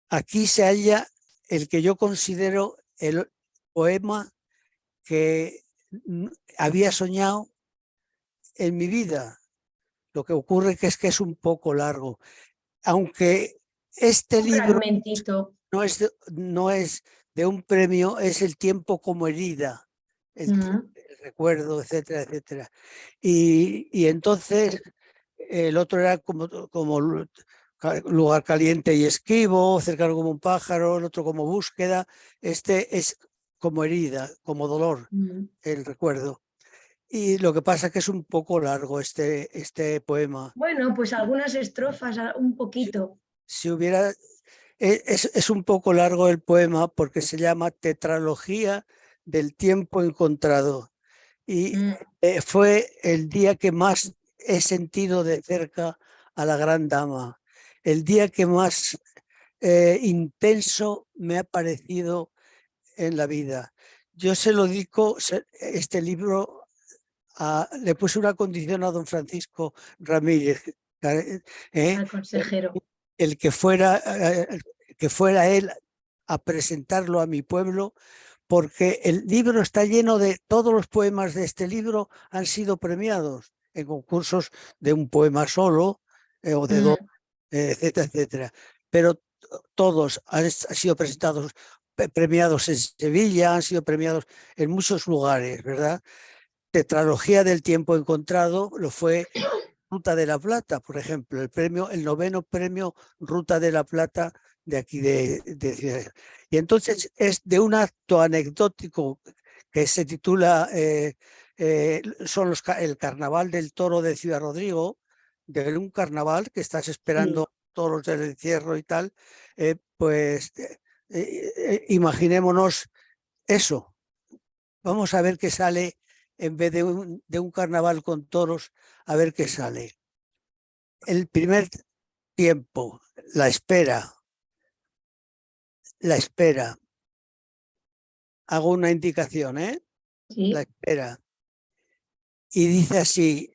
aquí se halla el que yo considero el poema que había soñado en mi vida. Lo que ocurre que es un poco largo. Aunque este Un libro fragmentito. no es de un premio, es el tiempo como herida, el recuerdo, etcétera, etcétera. Y entonces el otro era como lugar caliente y esquivo, cercano como un pájaro, el otro como búsqueda. Este es como herida, como dolor, el recuerdo. Y lo que pasa es que es un poco largo este poema. Bueno, pues algunas estrofas, un poquito. Si hubiera, es un poco largo el poema porque se llama Tetralogía del tiempo encontrado. Y Mm, fue el día que más he sentido de cerca a la gran dama, el día que más intenso me ha parecido en la vida. Yo se lo dedico, este libro, le puse una condición a don Francisco Ramírez, ¿eh? al consejero. El que fuera él a presentarlo a mi pueblo, porque el libro está lleno de, todos los poemas de este libro han sido premiados en concursos de un poema solo o de dos, Mm, etcétera, etcétera. Pero todos han sido presentados, premiados en Sevilla, han sido premiados en muchos lugares, ¿verdad? Tetralogía del tiempo encontrado lo fue Ruta de la Plata, por ejemplo, el noveno premio Ruta de la Plata de aquí de Ciudad. Y entonces es de un acto anecdótico que se titula el Carnaval del Toro de Ciudad Rodrigo, de un carnaval que estás sí. esperando toros del encierro y tal, imaginémonos eso. Vamos a ver qué sale en vez de un carnaval con toros, a ver qué sale. El primer tiempo, la espera, la espera. Hago una indicación, ¿eh? La Sí. espera. Y dice así,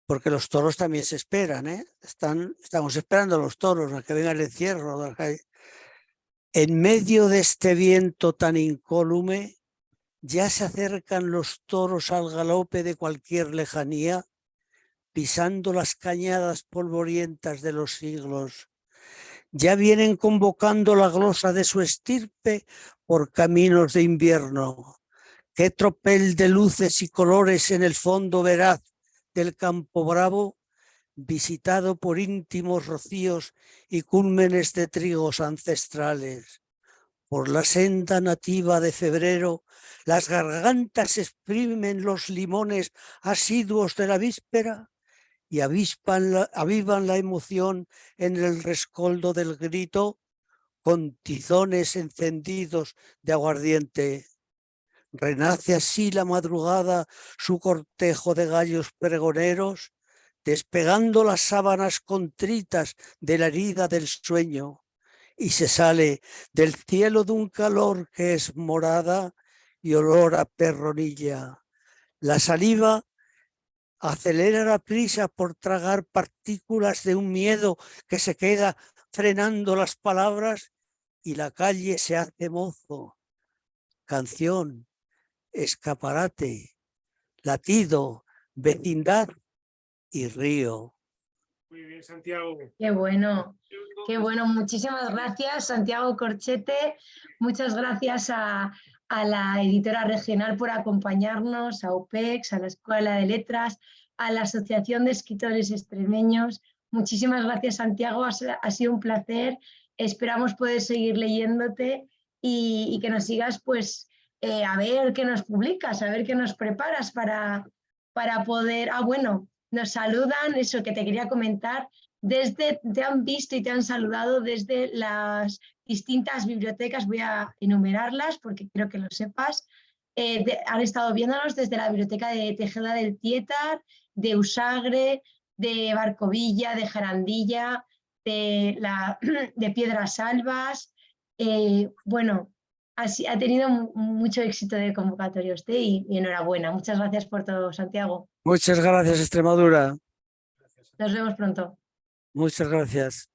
porque los toros también se esperan, ¿eh? Estamos esperando a los toros a que venga el encierro. En medio de este viento tan incólume, ya se acercan los toros al galope de cualquier lejanía, pisando las cañadas polvorientas de los siglos. Ya vienen convocando la glosa de su estirpe por caminos de invierno. Qué tropel de luces y colores en el fondo veraz del campo bravo, visitado por íntimos rocíos y cúlmenes de trigos ancestrales. Por la senda nativa de febrero, las gargantas exprimen los limones asiduos de la víspera y avivan la emoción en el rescoldo del grito con tizones encendidos de aguardiente. Renace así la madrugada su cortejo de gallos pregoneros, despegando las sábanas contritas de la herida del sueño, y se sale del cielo de un calor que es morada y olor a perronilla. La saliva acelera la prisa por tragar partículas de un miedo que se queda frenando las palabras y la calle se hace mozo. Canción, escaparate, latido, vecindad y río. Muy bien, Santiago. Qué bueno, qué bueno. Muchísimas gracias, Santiago Corchete. Muchas gracias a la editora regional por acompañarnos, a UPEX, a la Escuela de Letras, a la Asociación de Escritores Extremeños. Muchísimas gracias, Santiago. Ha sido un placer. Esperamos poder seguir leyéndote y que nos sigas, pues, a ver qué nos publicas, a ver qué nos preparas para poder... Ah, bueno, nos saludan, eso que te quería comentar te han visto y te han saludado desde las distintas bibliotecas, voy a enumerarlas porque quiero que lo sepas. Han estado viéndonos desde la biblioteca de Tejeda del Tietar, de Usagre, de Barcovilla, de Jarandilla, de Piedras Albas. Bueno, ha tenido mucho éxito de convocatoria usted y enhorabuena. Muchas gracias por todo, Santiago. Muchas gracias, Extremadura. Nos vemos pronto. Muchas gracias.